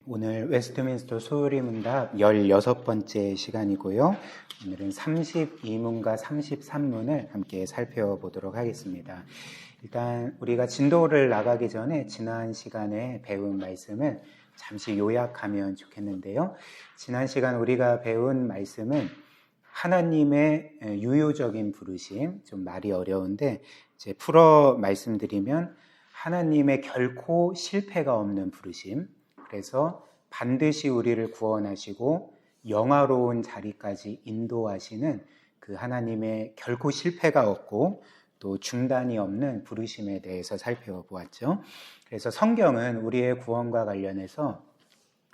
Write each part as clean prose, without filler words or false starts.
오늘 웨스트민스터 수리문답 16번째 시간이고요. 오늘은 32문과 33문을 함께 살펴보도록 하겠습니다. 일단 우리가 진도를 나가기 전에 지난 시간에 배운 말씀을 잠시 요약하면 좋겠는데요. 지난 시간 우리가 배운 말씀은 하나님의 유효적인 부르심, 좀 말이 어려운데 이제 풀어 말씀드리면 하나님의 결코 실패가 없는 부르심, 그래서 반드시 우리를 구원하시고 영화로운 자리까지 인도하시는 그 하나님의 결코 실패가 없고 또 중단이 없는 부르심에 대해서 살펴보았죠. 그래서 성경은 우리의 구원과 관련해서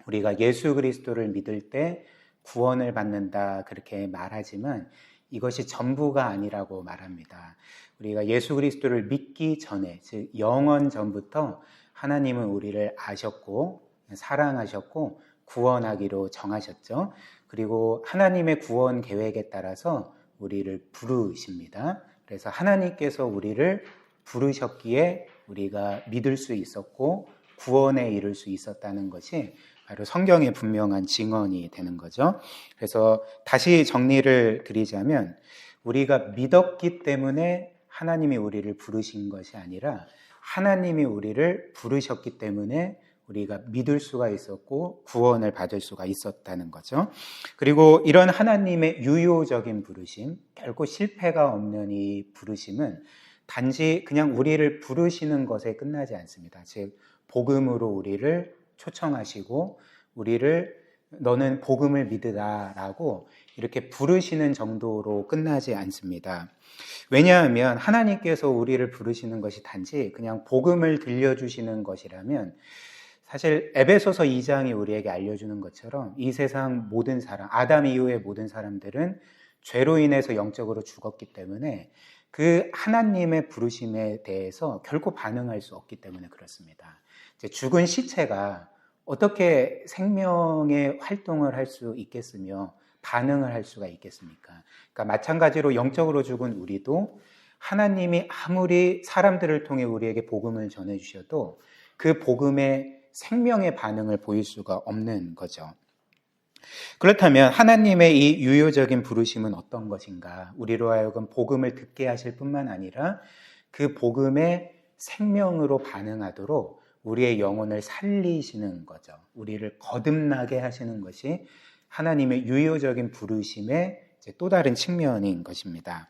우리가 예수 그리스도를 믿을 때 구원을 받는다 그렇게 말하지만 이것이 전부가 아니라고 말합니다. 우리가 예수 그리스도를 믿기 전에, 즉 영원 전부터 하나님은 우리를 아셨고 사랑하셨고 구원하기로 정하셨죠. 그리고 하나님의 구원 계획에 따라서 우리를 부르십니다. 그래서 하나님께서 우리를 부르셨기에 우리가 믿을 수 있었고 구원에 이를 수 있었다는 것이 바로 성경의 분명한 증언이 되는 거죠. 그래서 다시 정리를 드리자면 우리가 믿었기 때문에 하나님이 우리를 부르신 것이 아니라 하나님이 우리를 부르셨기 때문에 우리가 믿을 수가 있었고 구원을 받을 수가 있었다는 거죠. 그리고 이런 하나님의 유효적인 부르심, 결코 실패가 없는 이 부르심은 단지 그냥 우리를 부르시는 것에 끝나지 않습니다. 즉 복음으로 우리를 초청하시고 우리를 너는 복음을 믿으라라고 이렇게 부르시는 정도로 끝나지 않습니다. 왜냐하면 하나님께서 우리를 부르시는 것이 단지 그냥 복음을 들려주시는 것이라면 사실 에베소서 2장이 우리에게 알려주는 것처럼 이 세상 모든 사람, 아담 이후의 모든 사람들은 죄로 인해서 영적으로 죽었기 때문에 그 하나님의 부르심에 대해서 결코 반응할 수 없기 때문에 그렇습니다. 이제 죽은 시체가 어떻게 생명의 활동을 할 수 있겠으며 반응을 할 수가 있겠습니까? 그러니까 마찬가지로 영적으로 죽은 우리도 하나님이 아무리 사람들을 통해 우리에게 복음을 전해주셔도 그 복음의 생명의 반응을 보일 수가 없는 거죠. 그렇다면 하나님의 이 유효적인 부르심은 어떤 것인가? 우리로 하여금 복음을 듣게 하실 뿐만 아니라 그 복음의 생명으로 반응하도록 우리의 영혼을 살리시는 거죠. 우리를 거듭나게 하시는 것이 하나님의 유효적인 부르심의 또 다른 측면인 것입니다.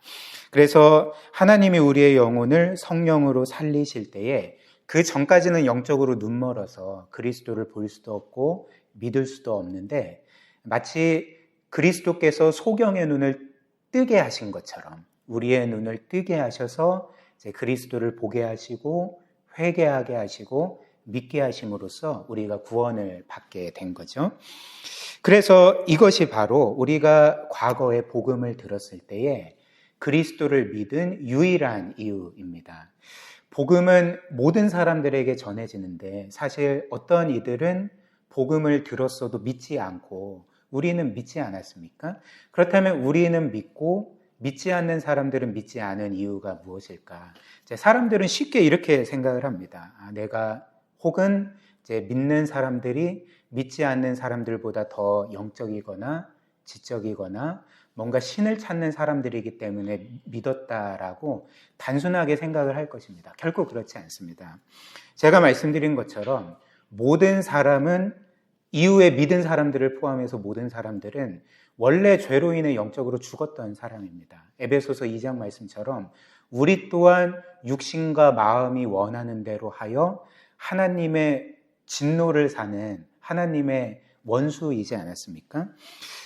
그래서 하나님이 우리의 영혼을 성령으로 살리실 때에 그 전까지는 영적으로 눈멀어서 그리스도를 볼 수도 없고 믿을 수도 없는데 마치 그리스도께서 소경의 눈을 뜨게 하신 것처럼 우리의 눈을 뜨게 하셔서 이제 그리스도를 보게 하시고 회개하게 하시고 믿게 하심으로써 우리가 구원을 받게 된 거죠. 그래서 이것이 바로 우리가 과거에 복음을 들었을 때에 그리스도를 믿은 유일한 이유입니다. 복음은 모든 사람들에게 전해지는데 사실 어떤 이들은 복음을 들었어도 믿지 않고 우리는 믿지 않았습니까? 그렇다면 우리는 믿고 믿지 않는 사람들은 믿지 않은 이유가 무엇일까? 사람들은 쉽게 이렇게 생각을 합니다. 내가 혹은 이제 믿는 사람들이 믿지 않는 사람들보다 더 영적이거나 지적이거나 뭔가 신을 찾는 사람들이기 때문에 믿었다라고 단순하게 생각을 할 것입니다. 결코 그렇지 않습니다. 제가 말씀드린 것처럼 모든 사람은 이후에 믿은 사람들을 포함해서 모든 사람들은 원래 죄로 인해 영적으로 죽었던 사람입니다. 에베소서 2장 말씀처럼 우리 또한 육신과 마음이 원하는 대로 하여 하나님의 진노를 사는 하나님의 원수이지 않았습니까?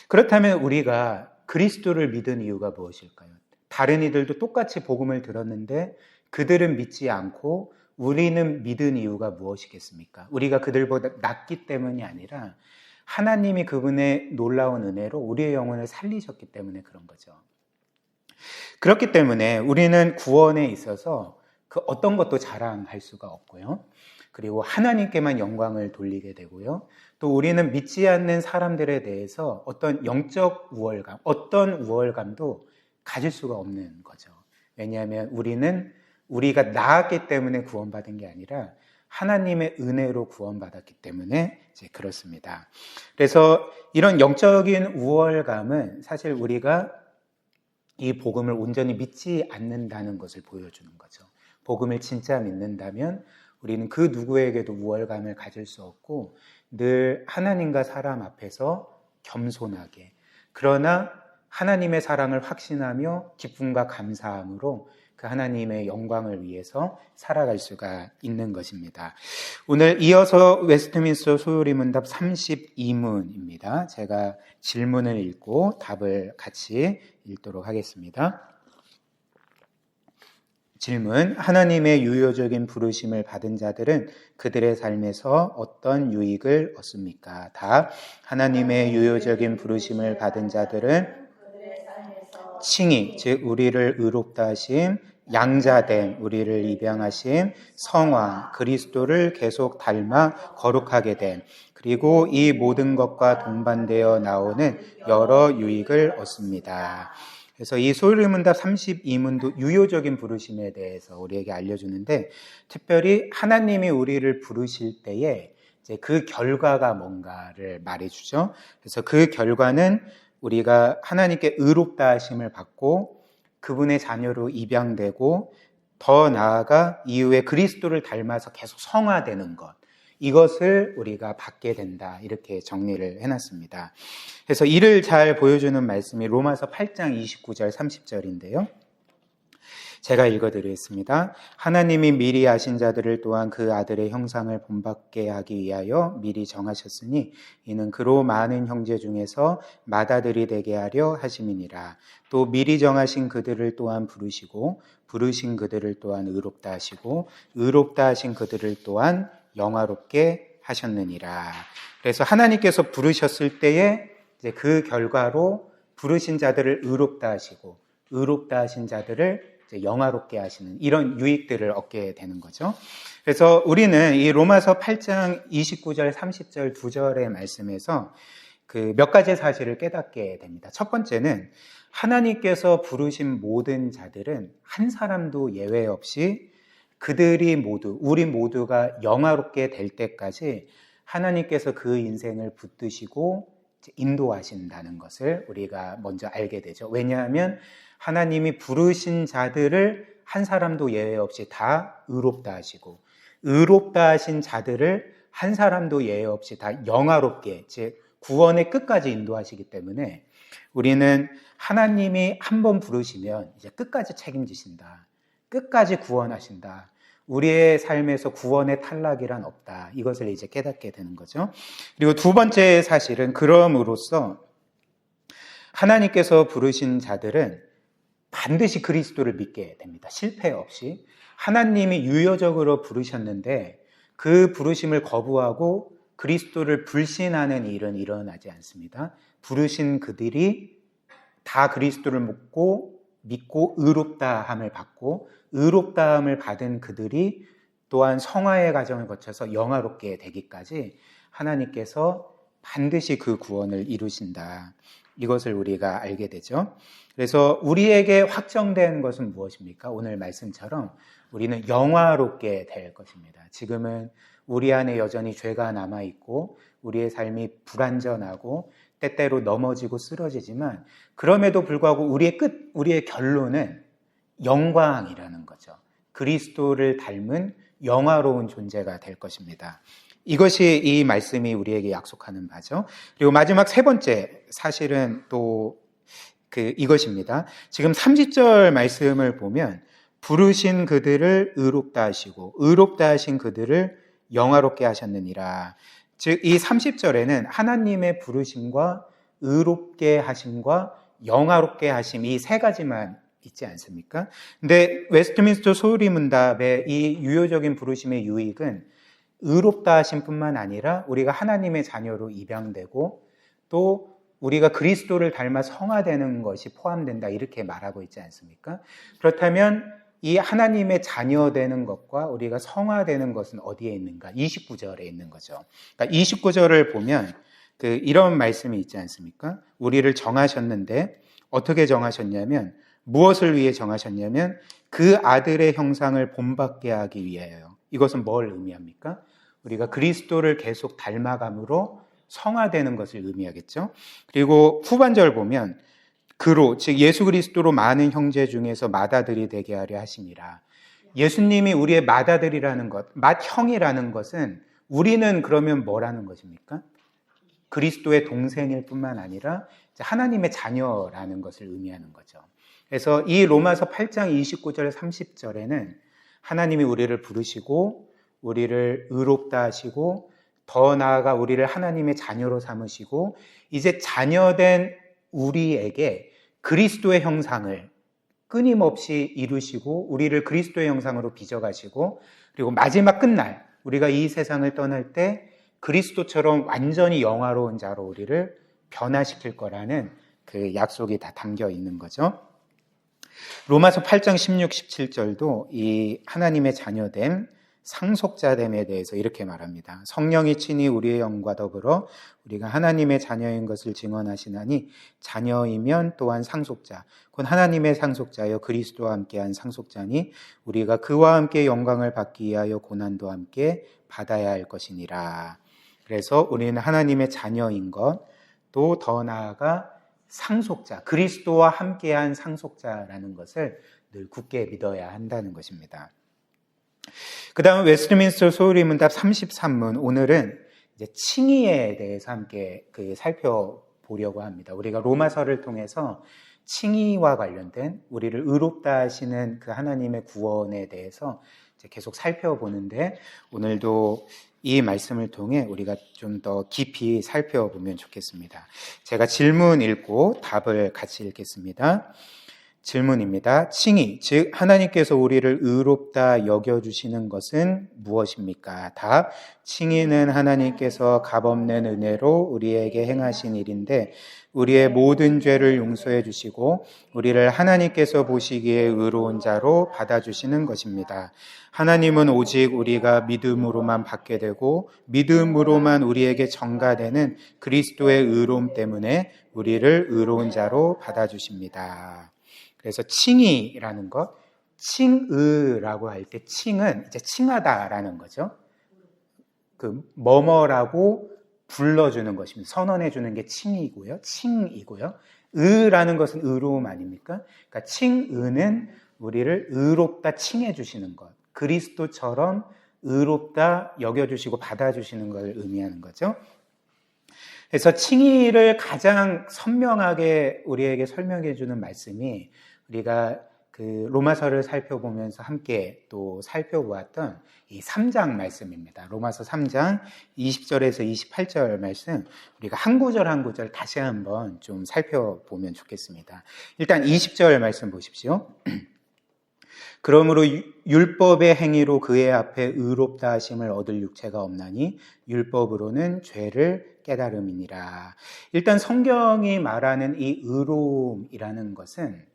그렇다면 우리가 그리스도를 믿은 이유가 무엇일까요? 다른 이들도 똑같이 복음을 들었는데 그들은 믿지 않고 우리는 믿은 이유가 무엇이겠습니까? 우리가 그들보다 낫기 때문이 아니라 하나님이 그분의 놀라운 은혜로 우리의 영혼을 살리셨기 때문에 그런 거죠. 그렇기 때문에 우리는 구원에 있어서 그 어떤 것도 자랑할 수가 없고요. 그리고 하나님께만 영광을 돌리게 되고요. 또 우리는 믿지 않는 사람들에 대해서 어떤 영적 우월감, 어떤 우월감도 가질 수가 없는 거죠. 왜냐하면 우리는 우리가 나았기 때문에 구원받은 게 아니라 하나님의 은혜로 구원받았기 때문에 이제 그렇습니다. 그래서 이런 영적인 우월감은 사실 우리가 이 복음을 온전히 믿지 않는다는 것을 보여주는 거죠. 복음을 진짜 믿는다면 우리는 그 누구에게도 우월감을 가질 수 없고 늘 하나님과 사람 앞에서 겸손하게, 그러나 하나님의 사랑을 확신하며 기쁨과 감사함으로 그 하나님의 영광을 위해서 살아갈 수가 있는 것입니다. 오늘 이어서 웨스트민스터 소요리 문답 32문입니다. 제가 질문을 읽고 답을 같이 읽도록 하겠습니다. 질문: 하나님의 유효적인 부르심을 받은 자들은 그들의 삶에서 어떤 유익을 얻습니까? 답: 하나님의 유효적인 부르심을 받은 자들은 칭의, 즉 우리를 의롭다 하심, 양자됨, 우리를 입양하심, 성화, 그리스도를 계속 닮아 거룩하게 됨, 그리고 이 모든 것과 동반되어 나오는 여러 유익을 얻습니다. 그래서 이 소요리 문답 32문도 유효적인 부르심에 대해서 우리에게 알려주는데, 특별히 하나님이 우리를 부르실 때에 이제 그 결과가 뭔가를 말해주죠. 그래서 그 결과는 우리가 하나님께 의롭다 하심을 받고 그분의 자녀로 입양되고 더 나아가 이후에 그리스도를 닮아서 계속 성화되는 것, 이것을 우리가 받게 된다, 이렇게 정리를 해놨습니다. 그래서 이를 잘 보여주는 말씀이 로마서 8장 29절 30절인데요. 제가 읽어드리겠습니다. 하나님이 미리 아신 자들을 또한 그 아들의 형상을 본받게 하기 위하여 미리 정하셨으니 이는 그로 많은 형제 중에서 맏아들이 되게 하려 하심이니라. 또 미리 정하신 그들을 또한 부르시고 부르신 그들을 또한 의롭다 하시고 의롭다 하신 그들을 또한 영화롭게 하셨느니라. 그래서 하나님께서 부르셨을 때에 이제 그 결과로 부르신 자들을 의롭다 하시고 의롭다 하신 자들을 이제 영화롭게 하시는 이런 유익들을 얻게 되는 거죠. 그래서 우리는 이 로마서 8장 29절 30절 두 절의 말씀에서 그 몇 가지 사실을 깨닫게 됩니다. 첫 번째는 하나님께서 부르신 모든 자들은 한 사람도 예외 없이 그들이 모두, 우리 모두가 영화롭게 될 때까지 하나님께서 그 인생을 붙드시고 인도하신다는 것을 우리가 먼저 알게 되죠. 왜냐하면 하나님이 부르신 자들을 한 사람도 예외 없이 다 의롭다 하시고 의롭다 하신 자들을 한 사람도 예외 없이 다 영화롭게, 즉 구원의 끝까지 인도하시기 때문에 우리는 하나님이 한번 부르시면 이제 끝까지 책임지신다, 끝까지 구원하신다, 우리의 삶에서 구원의 탈락이란 없다, 이것을 이제 깨닫게 되는 거죠. 그리고 두 번째 사실은 그럼으로써 하나님께서 부르신 자들은 반드시 그리스도를 믿게 됩니다. 실패 없이. 하나님이 유효적으로 부르셨는데 그 부르심을 거부하고 그리스도를 불신하는 일은 일어나지 않습니다. 부르신 그들이 다 그리스도를 믿고 의롭다함을 받고 의롭다함을 받은 그들이 또한 성화의 과정을 거쳐서 영화롭게 되기까지 하나님께서 반드시 그 구원을 이루신다, 이것을 우리가 알게 되죠. 그래서 우리에게 확정된 것은 무엇입니까? 오늘 말씀처럼 우리는 영화롭게 될 것입니다. 지금은 우리 안에 여전히 죄가 남아있고 우리의 삶이 불완전하고 때때로 넘어지고 쓰러지지만 그럼에도 불구하고 우리의 결론은 영광이라는 거죠. 그리스도를 닮은 영화로운 존재가 될 것입니다. 이것이 이 말씀이 우리에게 약속하는 바죠. 그리고 마지막 세 번째 사실은 또 이것입니다. 지금 30절 말씀을 보면 부르신 그들을 의롭다 하시고 의롭다 하신 그들을 영화롭게 하셨느니라. 즉 이 30절에는 하나님의 부르심과 의롭게 하심과 영화롭게 하심, 이 세 가지만 있지 않습니까? 근데 웨스트민스터 소요리 문답의 이 유효적인 부르심의 유익은 의롭다 하심뿐만 아니라 우리가 하나님의 자녀로 입양되고 또 우리가 그리스도를 닮아 성화되는 것이 포함된다, 이렇게 말하고 있지 않습니까? 그렇다면 이 하나님의 자녀되는 것과 우리가 성화되는 것은 어디에 있는가? 29절에 있는 거죠. 그러니까 29절을 보면 이런 말씀이 있지 않습니까? 우리를 정하셨는데 어떻게 정하셨냐면, 무엇을 위해 정하셨냐면 그 아들의 형상을 본받게 하기 위하여. 이것은 뭘 의미합니까? 우리가 그리스도를 계속 닮아감으로 성화되는 것을 의미하겠죠. 그리고 후반절 보면 그로, 즉 예수 그리스도로 많은 형제 중에서 맏아들이 되게 하려 하심이라. 예수님이 우리의 맏아들이라는 것, 맏형이라는 것은 우리는 그러면 뭐라는 것입니까? 그리스도의 동생일 뿐만 아니라 하나님의 자녀라는 것을 의미하는 거죠. 그래서 이 로마서 8장 29절 30절에는 하나님이 우리를 부르시고 우리를 의롭다 하시고 더 나아가 우리를 하나님의 자녀로 삼으시고 이제 자녀된 우리에게 그리스도의 형상을 끊임없이 이루시고 우리를 그리스도의 형상으로 빚어가시고 그리고 마지막 끝날 우리가 이 세상을 떠날 때 그리스도처럼 완전히 영화로운 자로 우리를 변화시킬 거라는 그 약속이 다 담겨 있는 거죠. 로마서 8장 16, 17절도 이 하나님의 자녀됨, 상속자됨에 대해서 이렇게 말합니다. 성령이 친히 우리의 영과 더불어 우리가 하나님의 자녀인 것을 증언하시나니 자녀이면 또한 상속자, 곧 하나님의 상속자여 그리스도와 함께한 상속자니 우리가 그와 함께 영광을 받기 위하여 고난도 함께 받아야 할 것이니라. 그래서 우리는 하나님의 자녀인 것, 또 더 나아가 상속자, 그리스도와 함께한 상속자라는 것을 늘 굳게 믿어야 한다는 것입니다. 그 다음에 웨스트민스터 소유리문답 33문, 오늘은 이제 칭의에 대해서 함께 살펴보려고 합니다. 우리가 로마서를 통해서 칭의와 관련된 우리를 의롭다 하시는 그 하나님의 구원에 대해서 이제 계속 살펴보는데 오늘도 이 말씀을 통해 우리가 좀 더 깊이 살펴보면 좋겠습니다. 제가 질문 읽고 답을 같이 읽겠습니다. 질문입니다. 칭의, 즉 하나님께서 우리를 의롭다 여겨주시는 것은 무엇입니까? 답, 칭의는 하나님께서 값없는 은혜로 우리에게 행하신 일인데 우리의 모든 죄를 용서해 주시고 우리를 하나님께서 보시기에 의로운 자로 받아주시는 것입니다. 하나님은 오직 우리가 믿음으로만 받게 되고 믿음으로만 우리에게 전가되는 그리스도의 의로움 때문에 우리를 의로운 자로 받아주십니다. 그래서 칭의라는 것, 칭의라고 할 때 칭은 이제 칭하다라는 거죠. 뭐뭐라고 불러주는 것입니다. 선언해주는 게 칭이고요. 칭이고요. 의라는 것은 의로움 아닙니까? 그러니까 칭의는 우리를 의롭다 칭해주시는 것. 그리스도처럼 의롭다 여겨주시고 받아주시는 걸 의미하는 거죠. 그래서 칭의를 가장 선명하게 우리에게 설명해주는 말씀이 우리가 그 로마서를 살펴보면서 함께 또 살펴보았던 이 3장 말씀입니다. 로마서 3장 20절에서 28절 말씀 우리가 한 구절 한 구절 다시 한번 좀 살펴보면 좋겠습니다. 일단 20절 말씀 보십시오. 그러므로 율법의 행위로 그의 앞에 의롭다 하심을 얻을 육체가 없나니 율법으로는 죄를 깨달음이니라. 일단 성경이 말하는 이 의로움이라는 것은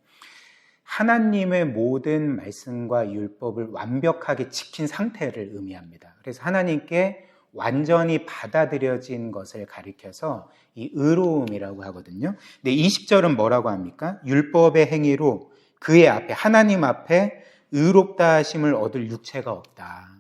하나님의 모든 말씀과 율법을 완벽하게 지킨 상태를 의미합니다. 그래서 하나님께 완전히 받아들여진 것을 가리켜서 이 의로움이라고 하거든요. 근데 20절은 뭐라고 합니까? 율법의 행위로 그의 앞에, 하나님 앞에 의롭다 하심을 얻을 육체가 없다.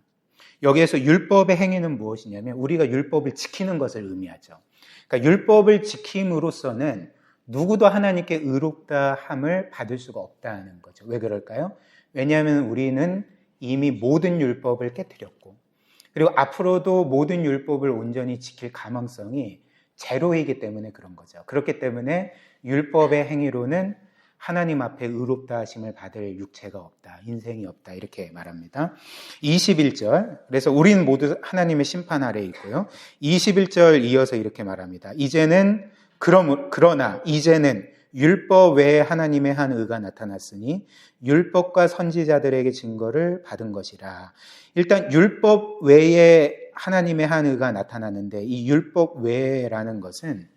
여기에서 율법의 행위는 무엇이냐면 우리가 율법을 지키는 것을 의미하죠. 그러니까 율법을 지킴으로써는 누구도 하나님께 의롭다 함을 받을 수가 없다는 거죠. 왜 그럴까요? 왜냐하면 우리는 이미 모든 율법을 깨뜨렸고 그리고 앞으로도 모든 율법을 온전히 지킬 가망성이 제로이기 때문에 그런 거죠. 그렇기 때문에 율법의 행위로는 하나님 앞에 의롭다 하심을 받을 육체가 없다, 인생이 없다 이렇게 말합니다. 21절, 그래서 우리는 모두 하나님의 심판 아래에 있고요. 21절 이어서 이렇게 말합니다. 그러나 이제는 율법 외에 하나님의 한 의가 나타났으니 율법과 선지자들에게 증거를 받은 것이라. 일단 율법 외에 하나님의 한 의가 나타났는데 이 율법 외라는 것은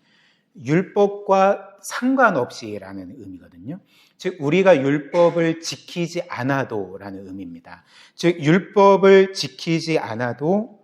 율법과 상관없이라는 의미거든요. 즉 우리가 율법을 지키지 않아도 라는 의미입니다. 즉 율법을 지키지 않아도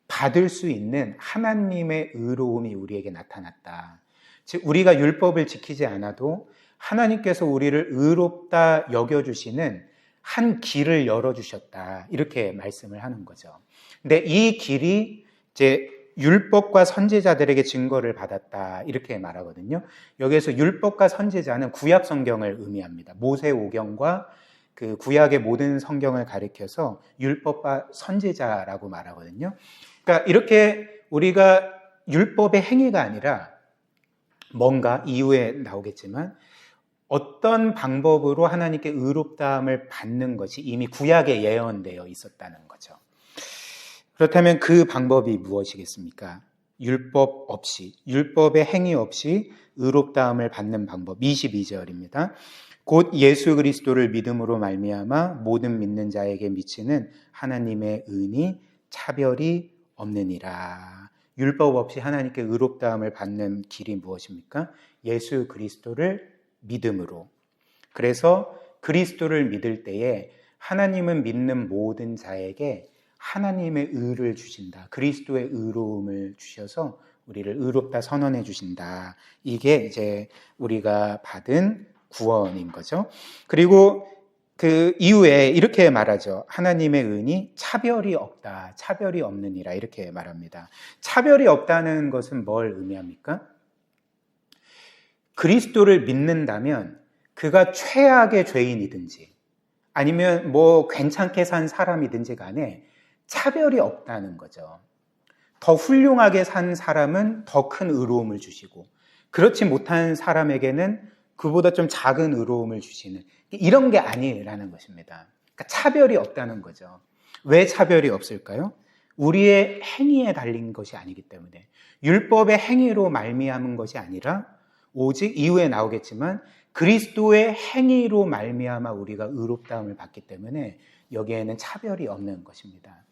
받을 수 있는 하나님의 의로움이 우리에게 나타났다. 즉 우리가 율법을 지키지 않아도 하나님께서 우리를 의롭다 여겨주시는 한 길을 열어주셨다. 이렇게 말씀을 하는 거죠. 근데 이 길이 이제 율법과 선지자들에게 증거를 받았다. 이렇게 말하거든요. 여기에서 율법과 선지자는 구약 성경을 의미합니다. 모세오경과 그 구약의 모든 성경을 가리켜서 율법과 선지자라고 말하거든요. 그러니까 이렇게 우리가 율법의 행위가 아니라 뭔가 이후에 나오겠지만 어떤 방법으로 하나님께 의롭다함을 받는 것이 이미 구약에 예언되어 있었다는 거죠. 그렇다면 그 방법이 무엇이겠습니까? 율법 없이, 율법의 행위 없이 의롭다함을 받는 방법. 22절입니다. 곧 예수 그리스도를 믿음으로 말미암아 모든 믿는 자에게 미치는 하나님의 은이 차별이 없느니라. 율법 없이 하나님께 의롭다함을 받는 길이 무엇입니까? 예수 그리스도를 믿음으로. 그래서 그리스도를 믿을 때에 하나님은 믿는 모든 자에게 하나님의 의를 주신다. 그리스도의 의로움을 주셔서 우리를 의롭다 선언해 주신다. 이게 이제 우리가 받은 구원인 거죠. 그리고 그 이후에 이렇게 말하죠. 하나님의 은이 차별이 없다. 차별이 없느니라. 이렇게 말합니다. 차별이 없다는 것은 뭘 의미합니까? 그리스도를 믿는다면 그가 최악의 죄인이든지 아니면 뭐 괜찮게 산 사람이든지 간에 차별이 없다는 거죠. 더 훌륭하게 산 사람은 더 큰 의로움을 주시고 그렇지 못한 사람에게는 그보다 좀 작은 의로움을 주시는 이런 게 아니라는 것입니다. 그러니까 차별이 없다는 거죠. 왜 차별이 없을까요? 우리의 행위에 달린 것이 아니기 때문에 율법의 행위로 말미암은 것이 아니라 오직 이후에 나오겠지만 그리스도의 행위로 말미암아 우리가 의롭다함을 받기 때문에 여기에는 차별이 없는 것입니다.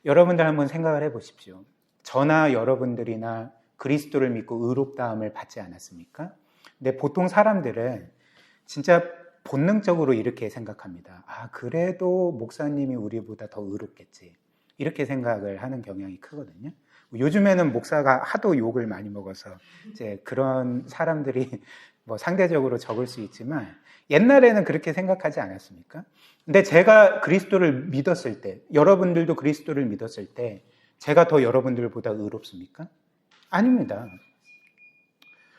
여러분들 한번 생각을 해보십시오. 저나 여러분들이나 그리스도를 믿고 의롭다함을 받지 않았습니까? 근데 보통 사람들은 진짜 본능적으로 이렇게 생각합니다. 아, 그래도 목사님이 우리보다 더 의롭겠지. 이렇게 생각을 하는 경향이 크거든요. 요즘에는 목사가 하도 욕을 많이 먹어서 이제 그런 사람들이 뭐 상대적으로 적을 수 있지만 옛날에는 그렇게 생각하지 않았습니까? 근데 제가 그리스도를 믿었을 때, 여러분들도 그리스도를 믿었을 때 제가 더 여러분들보다 의롭습니까? 아닙니다.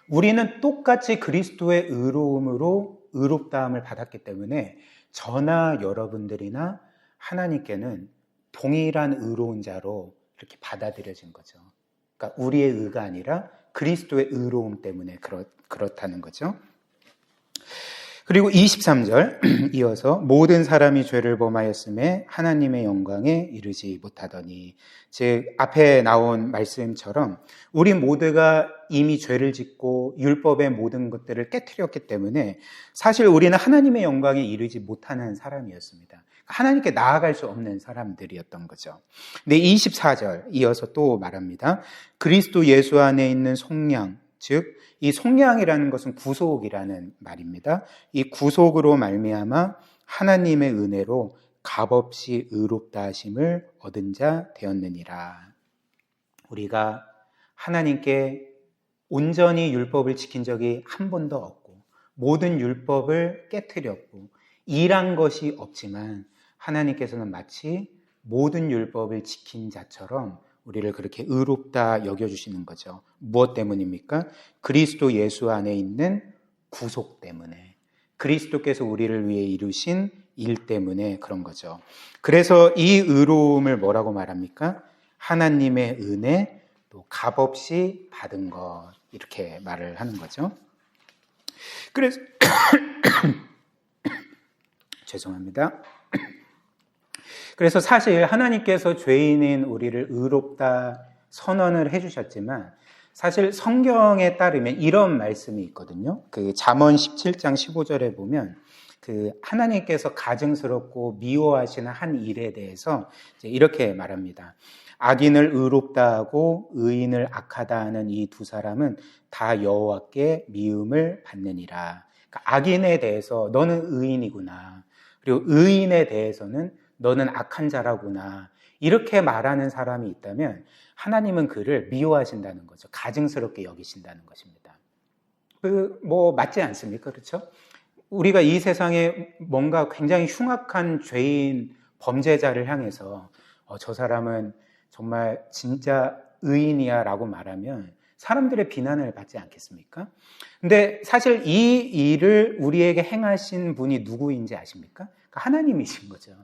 우리는 똑같이 그리스도의 의로움으로 의롭다함을 받았기 때문에 저나 여러분들이나 하나님께는 동일한 의로운 자로 이렇게 받아들여진 거죠. 그러니까 우리의 의가 아니라 그리스도의 의로움 때문에 그렇다는 거죠. 그리고 23절 이어서 모든 사람이 죄를 범하였음에 하나님의 영광에 이르지 못하더니, 즉 앞에 나온 말씀처럼 우리 모두가 이미 죄를 짓고 율법의 모든 것들을 깨트렸기 때문에 사실 우리는 하나님의 영광에 이르지 못하는 사람이었습니다. 하나님께 나아갈 수 없는 사람들이었던 거죠. 근데 24절 이어서 또 말합니다. 그리스도 예수 안에 있는 속량, 즉 이 속량이라는 것은 구속이라는 말입니다. 이 구속으로 말미암아 하나님의 은혜로 값없이 의롭다 하심을 얻은 자 되었느니라. 우리가 하나님께 온전히 율법을 지킨 적이 한 번도 없고 모든 율법을 깨트렸고 일한 것이 없지만 하나님께서는 마치 모든 율법을 지킨 자처럼 우리를 그렇게 의롭다 여겨주시는 거죠. 무엇 때문입니까? 그리스도 예수 안에 있는 구속 때문에, 그리스도께서 우리를 위해 이루신 일 때문에 그런 거죠. 그래서 이 의로움을 뭐라고 말합니까? 하나님의 은혜, 또 값없이 받은 것, 이렇게 말을 하는 거죠. 그래서 죄송합니다. 그래서 사실 하나님께서 죄인인 우리를 의롭다 선언을 해주셨지만 사실 성경에 따르면 이런 말씀이 있거든요. 그 잠언 17장 15절에 보면 그 하나님께서 가증스럽고 미워하시는 한 일에 대해서 이렇게 말합니다. 악인을 의롭다 하고 의인을 악하다 하는 이 두 사람은 다 여호와께 미움을 받느니라. 그러니까 악인에 대해서 너는 의인이구나. 그리고 의인에 대해서는 너는 악한 자라구나. 이렇게 말하는 사람이 있다면 하나님은 그를 미워하신다는 거죠. 가증스럽게 여기신다는 것입니다. 뭐 맞지 않습니까? 그렇죠? 우리가 이 세상에 뭔가 굉장히 흉악한 죄인, 범죄자를 향해서 저 사람은 정말 진짜 의인이야 라고 말하면 사람들의 비난을 받지 않겠습니까? 근데 사실 이 일을 우리에게 행하신 분이 누구인지 아십니까? 하나님이신 거죠.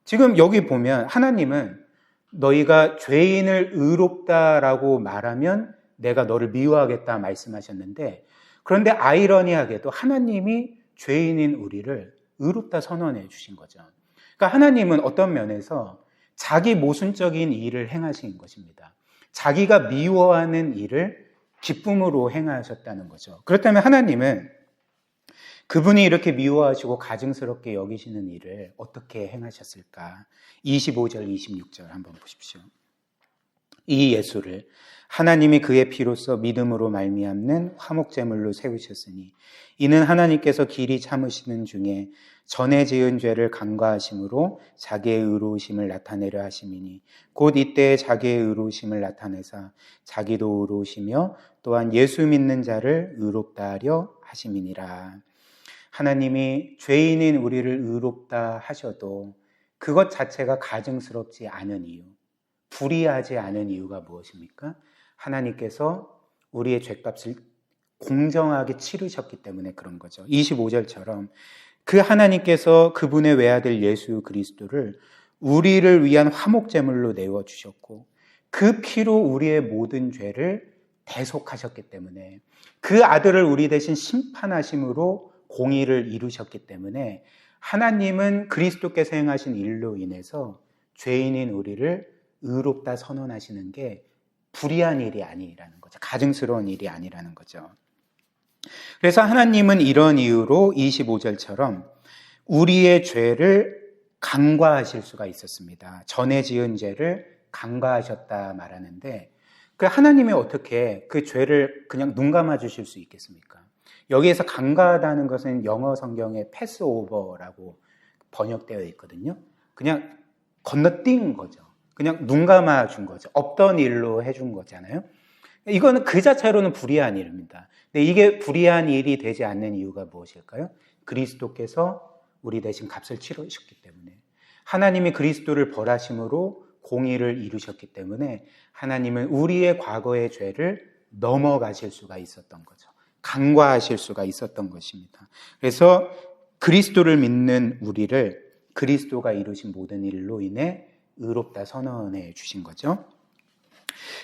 지금 여기 보면 하나님은 너희가 죄인을 의롭다라고 말하면 내가 너를 미워하겠다 말씀하셨는데, 그런데 아이러니하게도 하나님이 죄인인 우리를 의롭다 선언해 주신 거죠. 그러니까 하나님은 어떤 면에서 자기 모순적인 일을 행하신 것입니다. 자기가 미워하는 일을 기쁨으로 행하셨다는 거죠. 그렇다면 하나님은 그분이 이렇게 미워하시고 가증스럽게 여기시는 일을 어떻게 행하셨을까? 25절, 26절 한번 보십시오. 이 예수를 하나님이 그의 피로써 믿음으로 말미암는 화목제물로 세우셨으니 이는 하나님께서 길이 참으시는 중에 전에 지은 죄를 간과하심으로 자기의 의로우심을 나타내려 하심이니 곧 이때에 자기의 의로우심을 나타내사 자기도 의로우시며 또한 예수 믿는 자를 의롭다 하려 하심이니라. 하나님이 죄인인 우리를 의롭다 하셔도 그것 자체가 가증스럽지 않은 이유, 불의하지 않은 이유가 무엇입니까? 하나님께서 우리의 죄값을 공정하게 치르셨기 때문에 그런 거죠. 25절처럼 그 하나님께서 그분의 외아들 예수 그리스도를 우리를 위한 화목제물로 내어주셨고 그 피로 우리의 모든 죄를 대속하셨기 때문에 그 아들을 우리 대신 심판하심으로 공의를 이루셨기 때문에 하나님은 그리스도께서 행하신 일로 인해서 죄인인 우리를 의롭다 선언하시는 게 불의한 일이 아니라는 거죠. 가증스러운 일이 아니라는 거죠. 그래서 하나님은 이런 이유로 25절처럼 우리의 죄를 간과하실 수가 있었습니다. 전에 지은 죄를 간과하셨다 말하는데 그 하나님이 어떻게 그 죄를 그냥 눈 감아 주실 수 있겠습니까? 여기에서 간과하다는 것은 영어 성경에 패스오버라고 번역되어 있거든요. 그냥 건너뛴 거죠. 그냥 눈 감아 준 거죠. 없던 일로 해준 거잖아요. 이거는 그 자체로는 불의한 일입니다. 근데 이게 불의한 일이 되지 않는 이유가 무엇일까요? 그리스도께서 우리 대신 값을 치르셨기 때문에, 하나님이 그리스도를 벌하심으로 공의를 이루셨기 때문에 하나님은 우리의 과거의 죄를 넘어가실 수가 있었던 거죠. 간과하실 수가 있었던 것입니다. 그래서 그리스도를 믿는 우리를 그리스도가 이루신 모든 일로 인해 의롭다 선언해 주신 거죠.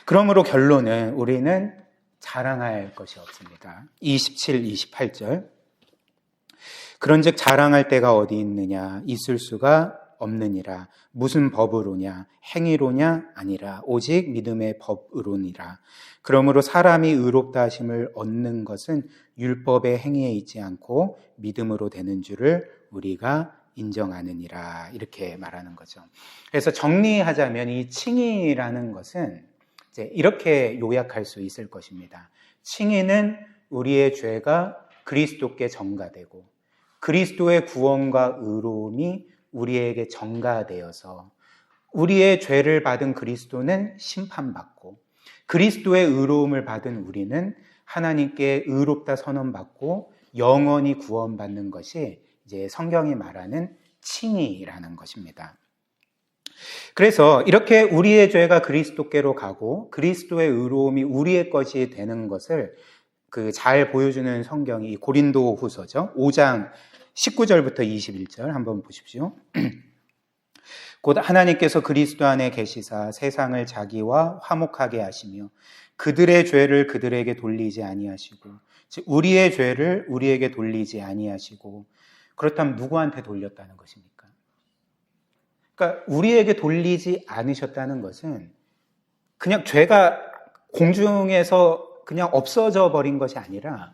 그러므로 결론은 우리는 자랑할 것이 없습니다. 27, 28절. 그런즉 자랑할 때가 어디 있느냐? 있을 수가 없느니라. 무슨 법으로냐? 행위로냐? 아니라 오직 믿음의 법으로니라. 그러므로 사람이 의롭다 하심을 얻는 것은 율법의 행위에 있지 않고 믿음으로 되는 줄을 우리가 인정하느니라. 이렇게 말하는 거죠. 그래서 정리하자면 이 칭의라는 것은 이제 이렇게 요약할 수 있을 것입니다. 칭의는 우리의 죄가 그리스도께 전가되고 그리스도의 구원과 의로움이 우리에게 전가되어서 우리의 죄를 받은 그리스도는 심판받고 그리스도의 의로움을 받은 우리는 하나님께 의롭다 선언받고 영원히 구원받는 것이 이제 성경이 말하는 칭의라는 것입니다. 그래서 이렇게 우리의 죄가 그리스도께로 가고 그리스도의 의로움이 우리의 것이 되는 것을 잘 보여주는 성경이 고린도 후서죠. 5장 19절부터 21절 한번 보십시오. 곧 하나님께서 그리스도 안에 계시사 세상을 자기와 화목하게 하시며 그들의 죄를 그들에게 돌리지 아니하시고 즉 우리의 죄를 우리에게 돌리지 아니하시고 그렇다면 누구한테 돌렸다는 것입니까? 그러니까 우리에게 돌리지 않으셨다는 것은 그냥 죄가 공중에서 그냥 없어져 버린 것이 아니라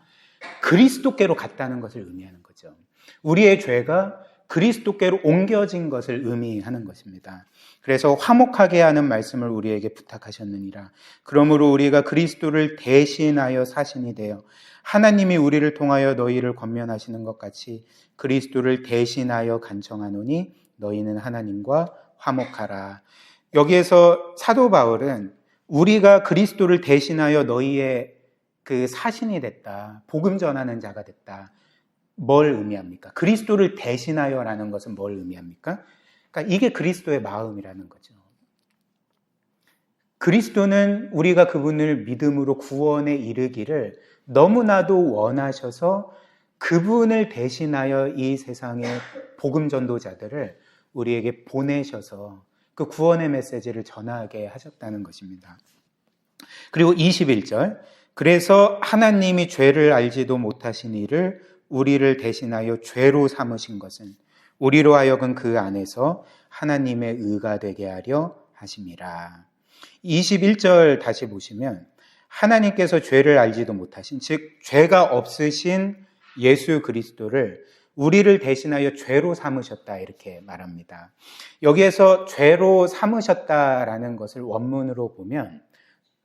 그리스도께로 갔다는 것을 의미하는 거죠. 우리의 죄가 그리스도께로 옮겨진 것을 의미하는 것입니다. 그래서 화목하게 하는 말씀을 우리에게 부탁하셨느니라. 그러므로 우리가 그리스도를 대신하여 사신이 되어 하나님이 우리를 통하여 너희를 권면하시는 것 같이 그리스도를 대신하여 간청하노니 너희는 하나님과 화목하라. 여기에서 사도 바울은 우리가 그리스도를 대신하여 너희의 그 사신이 됐다. 복음 전하는 자가 됐다. 뭘 의미합니까? 그리스도를 대신하여라는 것은 뭘 의미합니까? 그러니까 이게 그리스도의 마음이라는 거죠. 그리스도는 우리가 그분을 믿음으로 구원에 이르기를 너무나도 원하셔서 그분을 대신하여 이 세상의 복음 전도자들을 우리에게 보내셔서 그 구원의 메시지를 전하게 하셨다는 것입니다. 그리고 21절, 그래서 하나님이 죄를 알지도 못하신 이를 우리를 대신하여 죄로 삼으신 것은 우리로 하여금 그 안에서 하나님의 의가 되게 하려 하심이라. 21절 다시 보시면 하나님께서 죄를 알지도 못하신, 즉 죄가 없으신 예수 그리스도를 우리를 대신하여 죄로 삼으셨다 이렇게 말합니다. 여기에서 죄로 삼으셨다라는 것을 원문으로 보면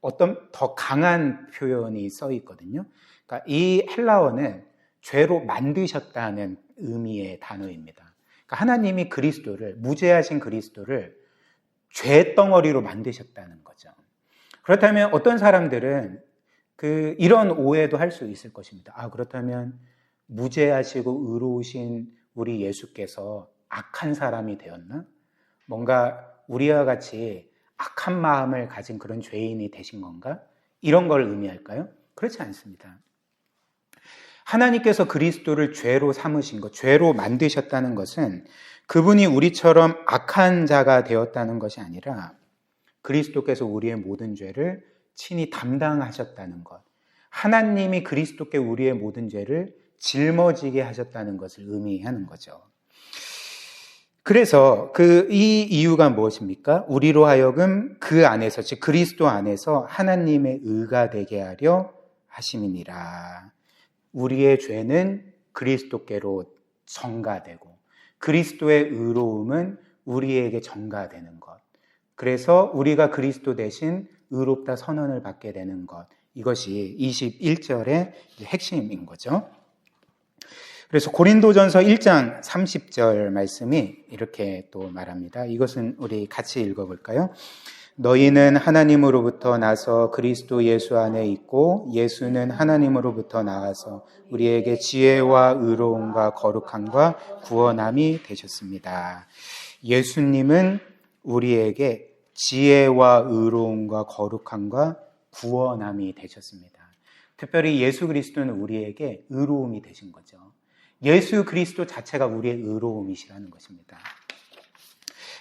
어떤 더 강한 표현이 써 있거든요. 그러니까 이 헬라어는 죄로 만드셨다는 의미의 단어입니다. 그러니까 하나님이 그리스도를, 무죄하신 그리스도를 죄덩어리로 만드셨다는 거죠. 그렇다면 어떤 사람들은 이런 오해도 할 수 있을 것입니다. 그렇다면 무죄하시고 의로우신 우리 예수께서 악한 사람이 되었나? 뭔가 우리와 같이 악한 마음을 가진 그런 죄인이 되신 건가? 이런 걸 의미할까요? 그렇지 않습니다. 하나님께서 그리스도를 죄로 삼으신 것, 죄로 만드셨다는 것은 그분이 우리처럼 악한 자가 되었다는 것이 아니라 그리스도께서 우리의 모든 죄를 친히 담당하셨다는 것, 하나님이 그리스도께 우리의 모든 죄를 짊어지게 하셨다는 것을 의미하는 거죠. 그래서 이 이유가 무엇입니까? 우리로 하여금 그 안에서, 즉 그리스도 안에서 하나님의 의가 되게 하려 하심이니라. 우리의 죄는 그리스도께로 전가되고 그리스도의 의로움은 우리에게 전가되는 것. 그래서 우리가 그리스도 대신 의롭다 선언을 받게 되는 것. 이것이 21절의 핵심인 거죠. 그래서 고린도전서 1장 30절 말씀이 이렇게 또 말합니다. 이것은 우리 같이 읽어볼까요? 너희는 하나님으로부터 나서 그리스도 예수 안에 있고 예수는 하나님으로부터 나와서 우리에게 지혜와 의로움과 거룩함과 구원함이 되셨습니다. 예수님은 우리에게 지혜와 의로움과 거룩함과 구원함이 되셨습니다. 특별히 예수 그리스도는 우리에게 의로움이 되신 거죠. 예수 그리스도 자체가 우리의 의로움이시라는 것입니다.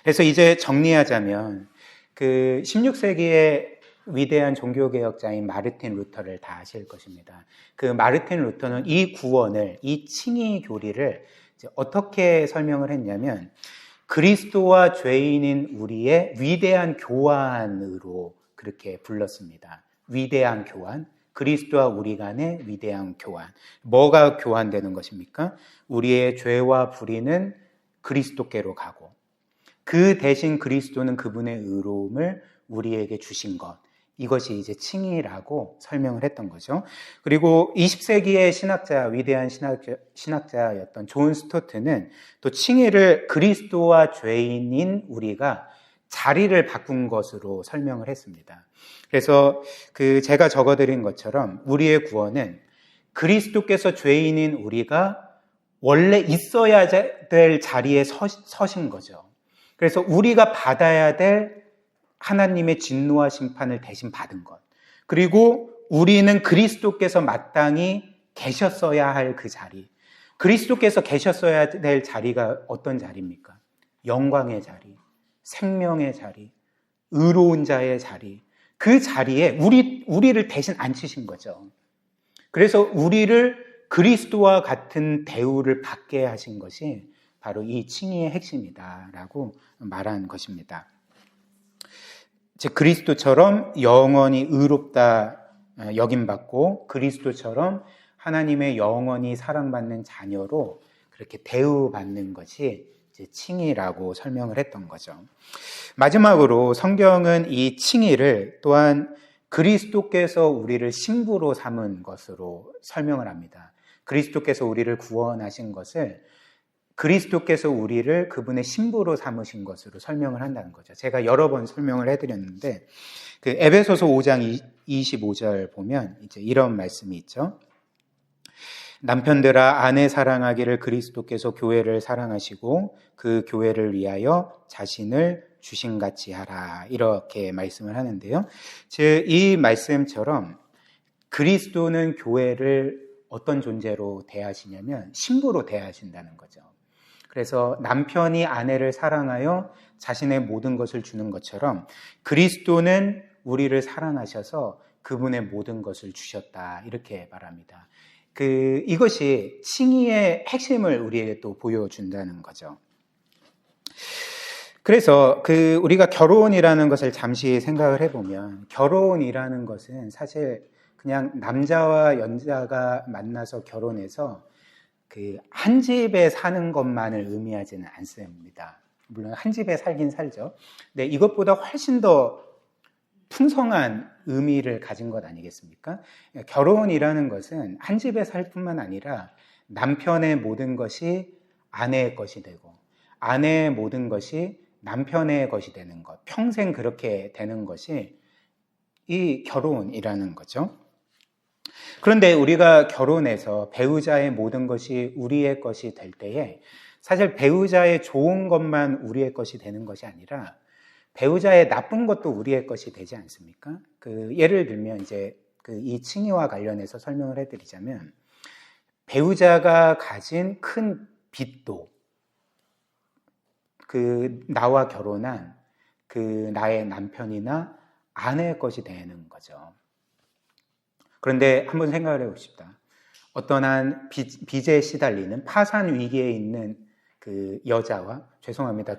그래서 이제 정리하자면 16세기의 위대한 종교개혁자인 마르틴 루터를 다 아실 것입니다. 그 마르틴 루터는 이 구원을, 이 칭의 교리를 어떻게 설명을 했냐면 그리스도와 죄인인 우리의 위대한 교환으로 그렇게 불렀습니다. 위대한 교환, 그리스도와 우리 간의 위대한 교환. 뭐가 교환되는 것입니까? 우리의 죄와 불의는 그리스도께로 가고 그 대신 그리스도는 그분의 의로움을 우리에게 주신 것. 이것이 이제 칭의라고 설명을 했던 거죠. 그리고 20세기의 신학자, 위대한 신학자였던 존 스토트는 또 칭의를 그리스도와 죄인인 우리가 자리를 바꾼 것으로 설명을 했습니다. 그래서 제가 적어드린 것처럼 우리의 구원은 그리스도께서 죄인인 우리가 원래 있어야 될 자리에 서신 거죠. 그래서 우리가 받아야 될 하나님의 진노와 심판을 대신 받은 것. 그리고 우리는 그리스도께서 마땅히 계셨어야 할 그 자리. 그리스도께서 계셨어야 될 자리가 어떤 자리입니까? 영광의 자리, 생명의 자리, 의로운 자의 자리. 그 자리에 우리를 대신 앉히신 거죠. 그래서 우리를 그리스도와 같은 대우를 받게 하신 것이 바로 이 칭의의 핵심이다라고 말한 것입니다. 즉 그리스도처럼 영원히 의롭다 여김받고 그리스도처럼 하나님의 영원히 사랑받는 자녀로 그렇게 대우받는 것이 이제 칭의라고 설명을 했던 거죠. 마지막으로 성경은 이 칭의를 또한 그리스도께서 우리를 신부로 삼은 것으로 설명을 합니다. 그리스도께서 우리를 구원하신 것을 그리스도께서 우리를 그분의 신부로 삼으신 것으로 설명을 한다는 거죠. 제가 여러 번 설명을 해드렸는데 에베소서 5장 25절 보면 이제 이런 말씀이 있죠. 남편들아 아내 사랑하기를 그리스도께서 교회를 사랑하시고 그 교회를 위하여 자신을 주신같이 하라, 이렇게 말씀을 하는데요. 즉 이 말씀처럼 그리스도는 교회를 어떤 존재로 대하시냐면 신부로 대하신다는 거죠. 그래서 남편이 아내를 사랑하여 자신의 모든 것을 주는 것처럼 그리스도는 우리를 사랑하셔서 그분의 모든 것을 주셨다, 이렇게 말합니다. 이것이 칭의의 핵심을 우리에게 또 보여준다는 거죠. 그래서 우리가 결혼이라는 것을 잠시 생각을 해보면, 결혼이라는 것은 사실 그냥 남자와 여자가 만나서 결혼해서 한 집에 사는 것만을 의미하지는 않습니다. 물론 한 집에 살긴 살죠. 근데 이것보다 훨씬 더 풍성한 의미를 가진 것 아니겠습니까? 결혼이라는 것은 한 집에 살 뿐만 아니라 남편의 모든 것이 아내의 것이 되고 아내의 모든 것이 남편의 것이 되는 것, 평생 그렇게 되는 것이 이 결혼이라는 거죠. 그런데 우리가 결혼해서 배우자의 모든 것이 우리의 것이 될 때에 사실 배우자의 좋은 것만 우리의 것이 되는 것이 아니라 배우자의 나쁜 것도 우리의 것이 되지 않습니까? 예를 들면 이제 이 칭의와 관련해서 설명을 해드리자면, 배우자가 가진 큰 빚도 나와 결혼한 나의 남편이나 아내의 것이 되는 거죠. 그런데 한번 생각을 해봅시다. 어떤 한 빚에 시달리는 파산 위기에 있는 여자와, 죄송합니다,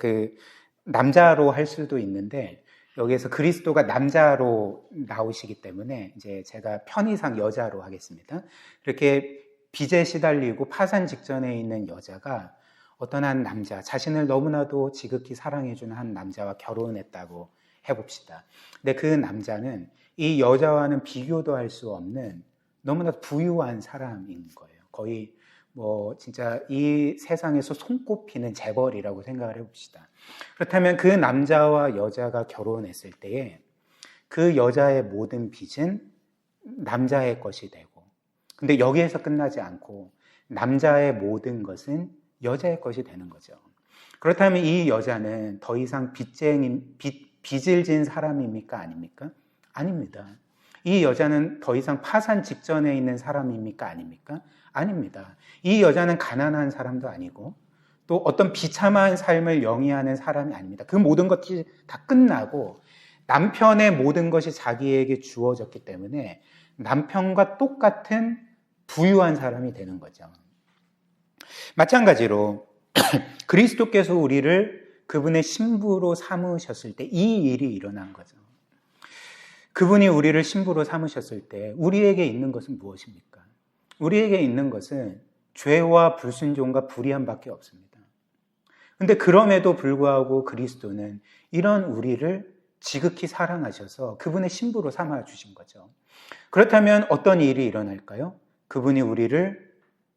남자로 할 수도 있는데 여기에서 그리스도가 남자로 나오시기 때문에 이제 제가 편의상 여자로 하겠습니다. 이렇게 빚에 시달리고 파산 직전에 있는 여자가 어떤 한 남자, 자신을 너무나도 지극히 사랑해주는 한 남자와 결혼했다고 해봅시다. 근데 그 남자는 이 여자와는 비교도 할 수 없는 너무나 부유한 사람인 거예요. 거의 진짜 이 세상에서 손꼽히는 재벌이라고 생각을 해봅시다. 그렇다면 그 남자와 여자가 결혼했을 때에 그 여자의 모든 빚은 남자의 것이 되고, 근데 여기에서 끝나지 않고 남자의 모든 것은 여자의 것이 되는 거죠. 그렇다면 이 여자는 더 이상 빚을 진 사람입니까? 아닙니까? 아닙니다. 이 여자는 더 이상 파산 직전에 있는 사람입니까? 아닙니까? 아닙니다. 이 여자는 가난한 사람도 아니고 또 어떤 비참한 삶을 영위하는 사람이 아닙니다. 그 모든 것이 다 끝나고 남편의 모든 것이 자기에게 주어졌기 때문에 남편과 똑같은 부유한 사람이 되는 거죠. 마찬가지로 그리스도께서 우리를 그분의 신부로 삼으셨을 때 이 일이 일어난 거죠. 그분이 우리를 신부로 삼으셨을 때 우리에게 있는 것은 무엇입니까? 우리에게 있는 것은 죄와 불순종과 불의함밖에 없습니다. 그런데 그럼에도 불구하고 그리스도는 이런 우리를 지극히 사랑하셔서 그분의 신부로 삼아주신 거죠. 그렇다면 어떤 일이 일어날까요?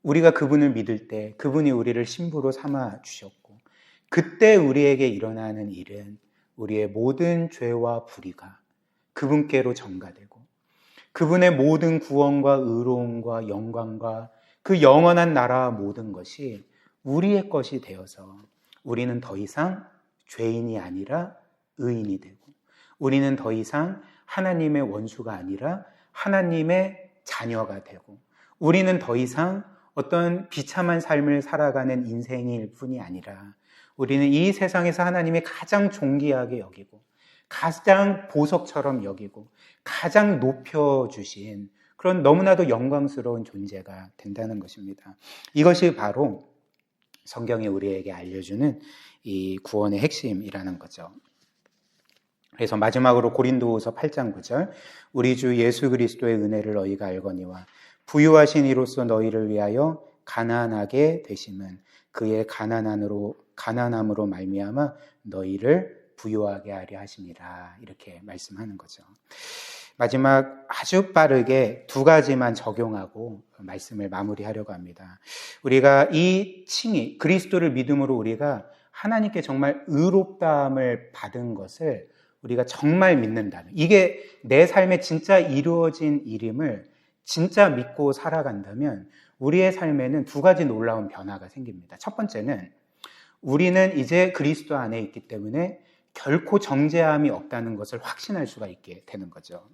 우리가 그분을 믿을 때 그분이 우리를 신부로 삼아주셨고, 그때 우리에게 일어나는 일은 우리의 모든 죄와 불의가 그분께로 전가되고 그분의 모든 구원과 의로움과 영광과 그 영원한 나라와 모든 것이 우리의 것이 되어서 우리는 더 이상 죄인이 아니라 의인이 되고, 우리는 더 이상 하나님의 원수가 아니라 하나님의 자녀가 되고, 우리는 더 이상 어떤 비참한 삶을 살아가는 인생일 뿐이 아니라 우리는 이 세상에서 하나님이 가장 존귀하게 여기고 가장 보석처럼 여기고 가장 높여주신 그런 너무나도 영광스러운 존재가 된다는 것입니다. 이것이 바로 성경이 우리에게 알려주는 이 구원의 핵심이라는 거죠. 그래서 마지막으로 고린도후서 8장 9절, 우리 주 예수 그리스도의 은혜를 너희가 알거니와 부유하신 이로써 너희를 위하여 가난하게 되심은 그의 가난함으로 말미암아 너희를 부유하게 하려 하심이라, 이렇게 말씀하는 거죠. 마지막 아주 빠르게 두 가지만 적용하고 말씀을 마무리하려고 합니다. 우리가 이 칭의, 그리스도를 믿음으로 우리가 하나님께 정말 의롭다함을 받은 것을 우리가 정말 믿는다면, 이게 내 삶에 진짜 이루어진 일임을 진짜 믿고 살아간다면 우리의 삶에는 두 가지 놀라운 변화가 생깁니다. 첫 번째는 우리는 이제 그리스도 안에 있기 때문에 결코 정죄함이 없다는 것을 확신할 수가 있게 되는 거죠.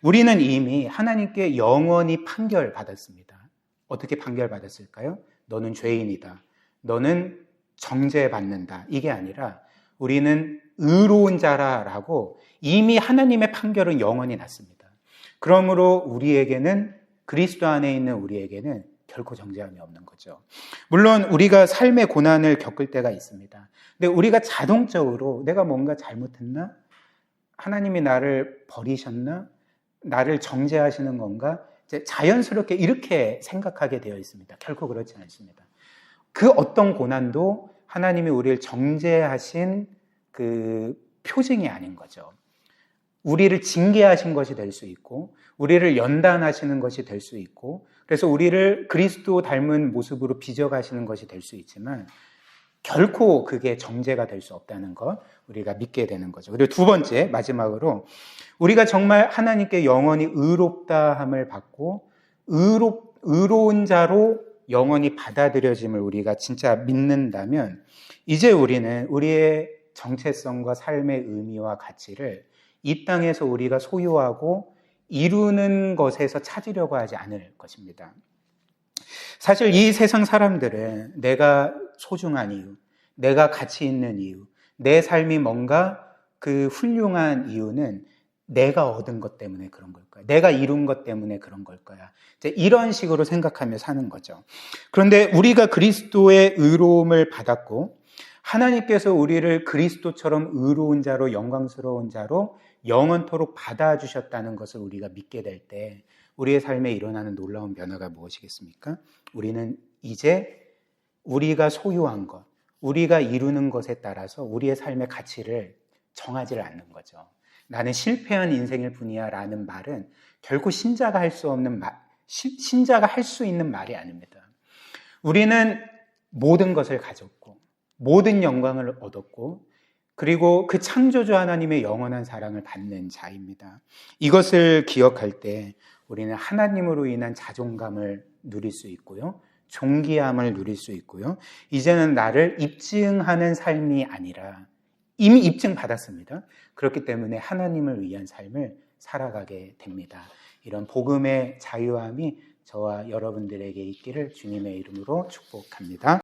우리는 이미 하나님께 영원히 판결받았습니다. 어떻게 판결받았을까요? 너는 죄인이다. 너는 정죄받는다. 이게 아니라 우리는 의로운 자라라고 이미 하나님의 판결은 영원히 났습니다. 그러므로 우리에게는 그리스도 안에 있는 우리에게는 결코 정죄함이 없는 거죠. 물론 우리가 삶의 고난을 겪을 때가 있습니다. 근데 우리가 자동적으로 내가 뭔가 잘못했나? 하나님이 나를 버리셨나? 나를 정죄하시는 건가? 자연스럽게 이렇게 생각하게 되어 있습니다. 결코 그렇지 않습니다. 그 어떤 고난도 하나님이 우리를 정죄하신 그 표징이 아닌 거죠. 우리를 징계하신 것이 될 수 있고 우리를 연단하시는 것이 될 수 있고 그래서 우리를 그리스도 닮은 모습으로 빚어가시는 것이 될 수 있지만 결코 그게 정죄가 될 수 없다는 것 우리가 믿게 되는 거죠. 그리고 두 번째 마지막으로 우리가 정말 하나님께 영원히 의롭다함을 받고 의로운 자로 영원히 받아들여짐을 우리가 진짜 믿는다면 이제 우리는 우리의 정체성과 삶의 의미와 가치를 이 땅에서 우리가 소유하고 이루는 것에서 찾으려고 하지 않을 것입니다. 사실 이 세상 사람들은 내가 소중한 이유, 내가 가치 있는 이유, 내 삶이 뭔가 그 훌륭한 이유는 내가 얻은 것 때문에 그런 걸 거야. 내가 이룬 것 때문에 그런 걸 거야. 이제 이런 식으로 생각하며 사는 거죠. 그런데 우리가 그리스도의 의로움을 받았고 하나님께서 우리를 그리스도처럼 의로운 자로 영광스러운 자로 영원토록 받아주셨다는 것을 우리가 믿게 될 때 우리의 삶에 일어나는 놀라운 변화가 무엇이겠습니까? 우리는 이제 우리가 소유한 것, 우리가 이루는 것에 따라서 우리의 삶의 가치를 정하지 않는 거죠. 나는 실패한 인생일 뿐이야 라는 말은 결코 신자가 할 수 없는 신자가 할 수 있는 말이 아닙니다. 우리는 모든 것을 가졌고 모든 영광을 얻었고 그리고 그 창조주 하나님의 영원한 사랑을 받는 자입니다. 이것을 기억할 때 우리는 하나님으로 인한 자존감을 누릴 수 있고요. 존귀함을 누릴 수 있고요. 이제는 나를 입증하는 삶이 아니라 이미 입증받았습니다. 그렇기 때문에 하나님을 위한 삶을 살아가게 됩니다. 이런 복음의 자유함이 저와 여러분들에게 있기를 주님의 이름으로 축복합니다.